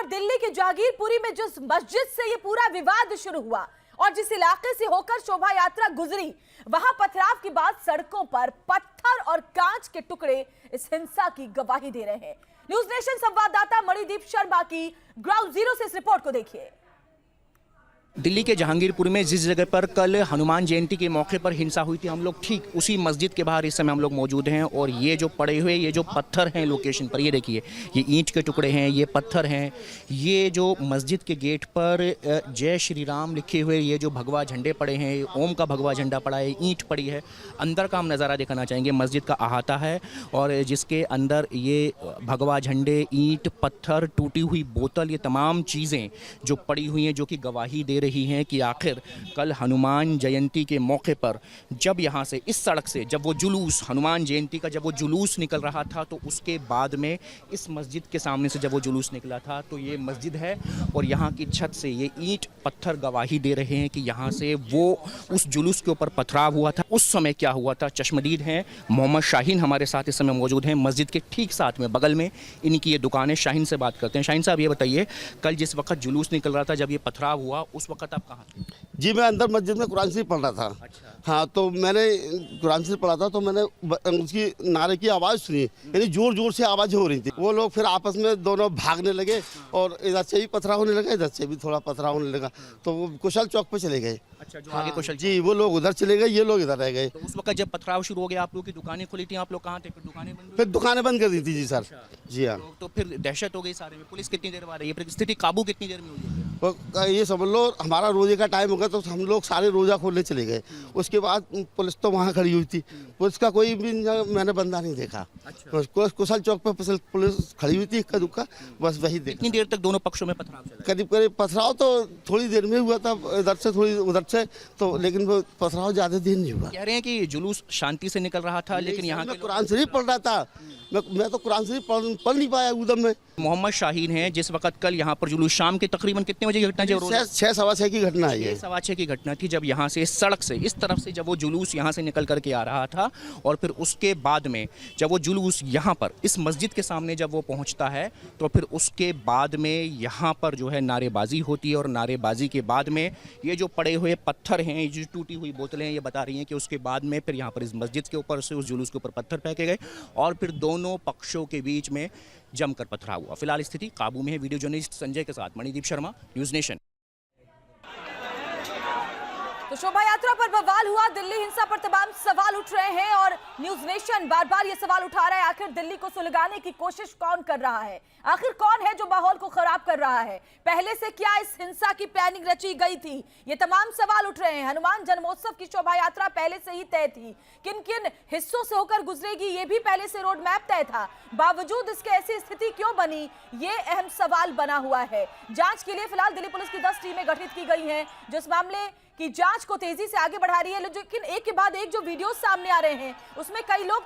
और दिल्ली के जहांगीरपुरी में जिस मस्जिद से ये पूरा विवाद शुरू हुआ और जिस इलाके से होकर शोभा यात्रा गुजरी, वहां पथराव के बाद सड़कों पर पत्थर और कांच के टुकड़े इस हिंसा की गवाही दे रहे हैं। न्यूज नेशन संवाददाता मणिदीप शर्मा की ग्राउंड जीरो से इस रिपोर्ट को देखिए। दिल्ली के जहांगीरपुर में जिस जगह पर कल हनुमान जयंती के मौके पर हिंसा हुई थी, हम लोग ठीक उसी मस्जिद के बाहर इस समय हम लोग मौजूद हैं। और ये जो पड़े हुए ये जो पत्थर हैं लोकेशन पर, ये देखिए, ये ईंट के टुकड़े हैं, ये पत्थर हैं। ये जो मस्जिद के गेट पर जय श्री राम लिखे हुए ये जो भगवा झंडे पड़े हैं, ओम का भगवा झंडा पड़ा है, ईंट पड़ी है। अंदर का हम नज़ारा दिखाना चाहेंगे। मस्जिद का अहाता है और जिसके अंदर ये भगवा झंडे, ईंट, पत्थर, टूटी हुई बोतल, ये तमाम चीज़ें जो पड़ी हुई हैं, जो कि गवाही दे रही हैं कि आखिर कल हनुमान जयंती के मौके पर जब यहाँ से इस सड़क से जब वो जुलूस, हनुमान जयंती का जब वो जुलूस निकल रहा था, तो उसके बाद में इस मस्जिद के सामने से जब वो जुलूस निकला था, तो ये मस्जिद है और यहाँ की छत से ये ईंट पत्थर गवाही दे रहे हैं कि यहाँ से वो उस जुलूस के ऊपर पथराव हुआ था। उस समय क्या हुआ था, चश्मदीद हैं मोहम्मद शाहीन हमारे साथ इस समय मौजूद हैं। मस्जिद के ठीक साथ में बगल में इनकी ये दुकान है। शाहीन से बात करते हैं। शाहीन साहब, ये बताइए, कल जिस वक्त जुलूस निकल रहा था, जब ये पथराव हुआ, उस वक्त आप कहाँ थे? जी, मैं अंदर मस्जिद में कुरान शरीफ पढ़ रहा था। अच्छा। हाँ, तो मैंने कुरान शरीफ पढ़ा था, तो मैंने उसकी नारे की आवाज़ सुनी, यानी जोर जोर से आवाज़ें हो रही थी। वो लोग फिर आपस में दोनों भागने लगे और इधर से भी पथराव होने लगा, इधर से भी थोड़ा पथराव होने लगा, तो वो कुशल चौक पे चले गए। अच्छा, जो आगे कुशल जी, वो लोग उधर चले गए, ये लोग इधर रह गए। तो उस वक्त जब पथराव शुरू हो गया, आप लोग की दुकानें खुली थी, आप लोग कहाँ थे? फिर दुकानें बंद? फिर दुकानें बंद कर दी थी। जी सर। जी हाँ। तो फिर दहशत हो गई सारे में। पुलिस कितनी देर बाद आई? फिर स्थिति काबू कितनी देर में हुई? ये समझ लो हमारा रोजे का टाइम हो गया, तो हम लोग सारे रोजा खोलने चले गए। उसके बाद पुलिस तो वहाँ खड़ी हुई थी। पुलिस का कोई भी मैंने बंदा नहीं देखा। अच्छा। कुशल चौक पे पुलिस खड़ी हुई थी, इक्का दुक्का, बस वही देखा। कितनी देर तक दोनों पक्षों में पथराव चला? करीब करीब पथराव तो थोड़ी देर में हुआ था, इधर से थोड़ी उधर से, तो लेकिन वो पथराव ज़्यादा देर नहीं हुआ। कह रहे हैं कि जुलूस शांति से निकल रहा था, लेकिन यहाँ मैं कुरान शरीफ पढ़ रहा था। मैं तो कुरान शरीफ पढ़ नहीं पाया उधर में। मोहम्मद शाहीन है, जिस वक्त कल यहाँ पर जुलूस शाम के तकरीबन कितने बजे की घटना? 6:15 की घटना है ये। 6:15 की घटना थी, जब यहाँ से इस सड़क से इस तरफ से जब वो जुलूस यहाँ से निकल करके आ रहा था। और फिर उसके बाद में जब वो जुलूस यहाँ पर इस मस्जिद के सामने जब वो पहुँचता है, तो फिर उसके बाद में यहाँ पर जो है नारेबाजी होती है। और नारेबाजी के बाद में ये जो पड़े हुए पत्थर हैं, ये जो टूटी हुई बोतलें हैं, ये बता रही हैं कि उसके बाद में फिर यहाँ पर इस मस्जिद के ऊपर से उस जुलूस के ऊपर पत्थर फेंके गए और फिर दोनों पक्षों के बीच में जमकर पथराव हुआ। फिलहाल स्थिति काबू में है। वीडियो जर्नलिस्ट संजय के साथ मणिदीप शर्मा, न्यूज नेशन। तो शोभा यात्रा पर बवाल हुआ, दिल्ली हिंसा पर तमाम सवाल उठ रहे हैं और न्यूज नेशन बार बार ये सवाल उठा रहा है, आखिर दिल्ली को सुलगाने की कोशिश कौन कर रहा है? आखिर कौन है जो माहौल को खराब कर रहा है? पहले से क्या इस हिंसा की प्लानिंग रची गई थी? ये तमाम सवाल उठ रहे हैं। हनुमान जन्मोत्सव की शोभा यात्रा पहले से ही तय थी, किन किन हिस्सों से होकर गुजरेगी ये भी पहले से रोड मैप तय था। बावजूद इसके ऐसी स्थिति क्यों बनी, ये अहम सवाल बना हुआ है। जांच के लिए फिलहाल दिल्ली पुलिस की 10 टीमें गठित की गई हैं, जो इस मामले की जांच को तेजी से आगे बढ़ा रही है। लेकिन एक के बाद एक जो वीडियोस सामने आ रहे हैं, उसमें कई लोग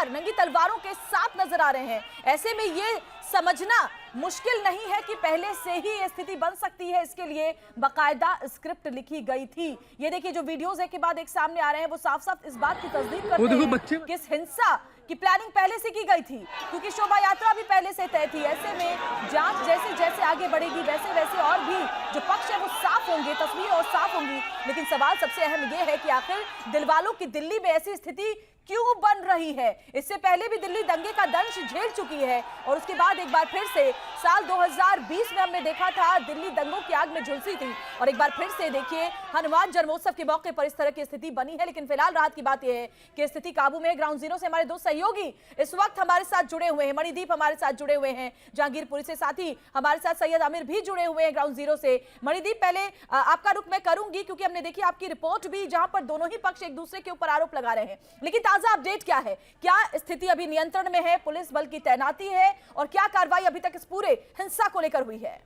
नंगी तलवारों के साथ नजर आ रहे हैं। ऐसे में ये समझना मुश्किल नहीं है कि पहले से ही ये स्थिति बन सकती है। इसके लिए बाकायदा स्क्रिप्ट लिखी गई थी। ये देखिए, जो वीडियोस एक के बाद एक सामने आ रहे हैं, वो साफ साफ इस बात की तस्दीक करते हैं कि इस हिंसा की प्लानिंग पहले से की गई थी, क्योंकि शोभा यात्रा भी पहले से तय थी। ऐसे में जांच जैसे जैसे आगे बढ़ेगी, वैसे वैसे और भी जो पक्ष है वो साफ होंगे, तस्वीरें और साफ होंगी। लेकिन सवाल सबसे अहम ये है कि आखिर दिलवालों की दिल्ली में ऐसी स्थिति क्यों बन रही है? इससे पहले भी दिल्ली दंगे का दंश झेल चुकी है और उसके बाद एक बार फिर से साल 2020 में हमने देखा था दिल्ली दंगों की आग में झुलसी थी। और एक बार फिर से देखिए, हनुमान जन्मोत्सव के मौके पर इस तरह की स्थिति बनी है। लेकिन फिलहाल राहत की बात यह है कि स्थिति काबू में है। ग्राउंड जीरो से हमारे दो सहयोगी इस वक्त हमारे साथ जुड़े हुए हैं। मणिदीप हमारे साथ जुड़े हुए हैं जहांगीरपुरी से, साथ ही हमारे साथ सैयद आमिर भी जुड़े हुए हैं ग्राउंड जीरो से। मणिदीप, पहले आपका रुख मैं करूंगी, क्योंकि हमने देखी आपकी रिपोर्ट भी, जहां पर दोनों ही पक्ष एक दूसरे के ऊपर आरोप लगा रहे हैं। लेकिन ताजा अपडेट क्या है? क्या स्थिति अभी नियंत्रण में है? पुलिस बल की तैनाती है और क्या कार्रवाई अभी तक इस पूरे हिंसा को लेकर हुई है?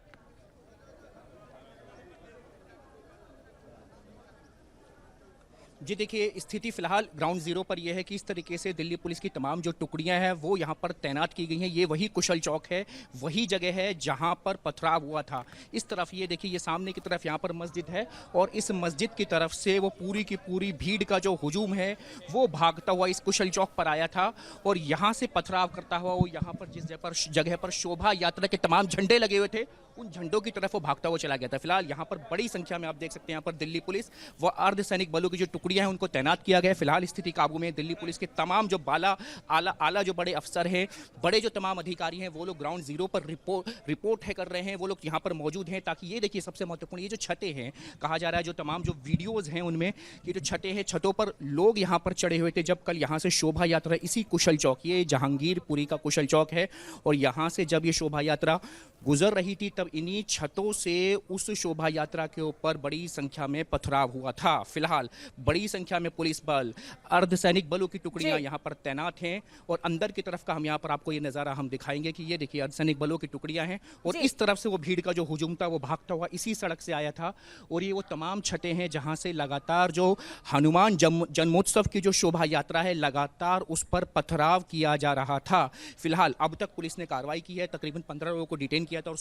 जी देखिए, स्थिति फिलहाल ग्राउंड जीरो पर यह है कि इस तरीके से दिल्ली पुलिस की तमाम जो टुकड़ियां हैं वो यहाँ पर तैनात की गई हैं। ये वही कुशल चौक है, वही जगह है जहाँ पर पथराव हुआ था। इस तरफ ये देखिए, ये सामने की तरफ यहाँ पर मस्जिद है और इस मस्जिद की तरफ से वो पूरी की पूरी भीड़ का जो हुजूम है वो भागता हुआ इस कुशल चौक पर आया था और यहाँ से पथराव करता हुआ वो यहाँ पर जिस जगह पर शोभा यात्रा के तमाम झंडे लगे हुए थे उन झंडों की तरफ वो भागता हुआ चला गया था। फिलहाल यहाँ पर बड़ी संख्या में आप देख सकते हैं यहाँ पर दिल्ली पुलिस व अर्धसैनिक बलों की जो टुकड़ियां हैं उनको तैनात किया गया है। फिलहाल स्थिति काबू में है। दिल्ली पुलिस के तमाम जो आला जो बड़े अफसर हैं, बड़े जो तमाम अधिकारी हैं, वो लोग ग्राउंड जीरो पर रिपोर्ट है कर रहे हैं। वो लोग यहाँ पर मौजूद हैं ताकि ये देखिए सबसे महत्वपूर्ण ये जो छतें हैं, कहा जा रहा है जो तमाम जो वीडियोज हैं उनमें ये जो छतें हैं, छतों पर लोग यहाँ पर चढ़े हुए थे जब कल यहाँ से शोभा यात्रा इसी कुशल चौक, ये जहांगीरपुरी का कुशल चौक है, और यहाँ से जब ये शोभा यात्रा गुजर रही थी तब इन्हीं छतों से उस शोभा यात्रा के ऊपर बड़ी संख्या में पथराव हुआ था। फिलहाल बड़ी संख्या में पुलिस बल, अर्धसैनिक बलों की टुकड़ियां यहाँ पर तैनात हैं और अंदर की तरफ का हम यहाँ पर आपको ये नज़ारा हम दिखाएंगे कि ये देखिए अर्धसैनिक बलों की टुकड़ियां हैं और इस तरफ से वो भीड़ का जो हुजूम था वो भागता हुआ इसी सड़क से आया था। और ये वो तमाम छतें हैं जहाँ से लगातार जो हनुमान जन्मोत्सव की जो शोभा यात्रा है लगातार उस पर पथराव किया जा रहा था। फिलहाल अब तक पुलिस ने कार्रवाई की है, तकरीबन 15 लोगों को डिटेन किया था और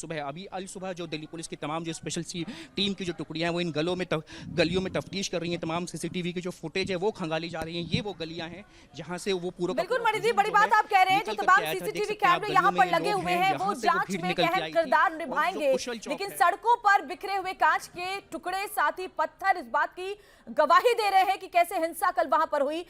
सुबह जो दिल्ली पुलिस की तमाम जो स्पेशल टीम की जो टुकड़ियां हैं वो इन गलियों में तफ्तीश कर रही हैं। तमाम सीसीटीवी की जो फुटेज है वो खंगाली जा रही है। ये वो गलियां हैं जहां से वो पूरा बिल्कुल मणि जी, बड़ी बात आप कह रहे हैं। जो तमाम सीसीटीवी कैमरे यहाँ पर लगे हुए हैं वो जांच में अहम किरदार निभाएंगे, लेकिन सड़कों पर बिखरे हुए कांच के टुकड़े साथ ही पत्थर इस बात की गवाही दे रहे हैं कि कैसे हिंसा कल वहां पर हुई।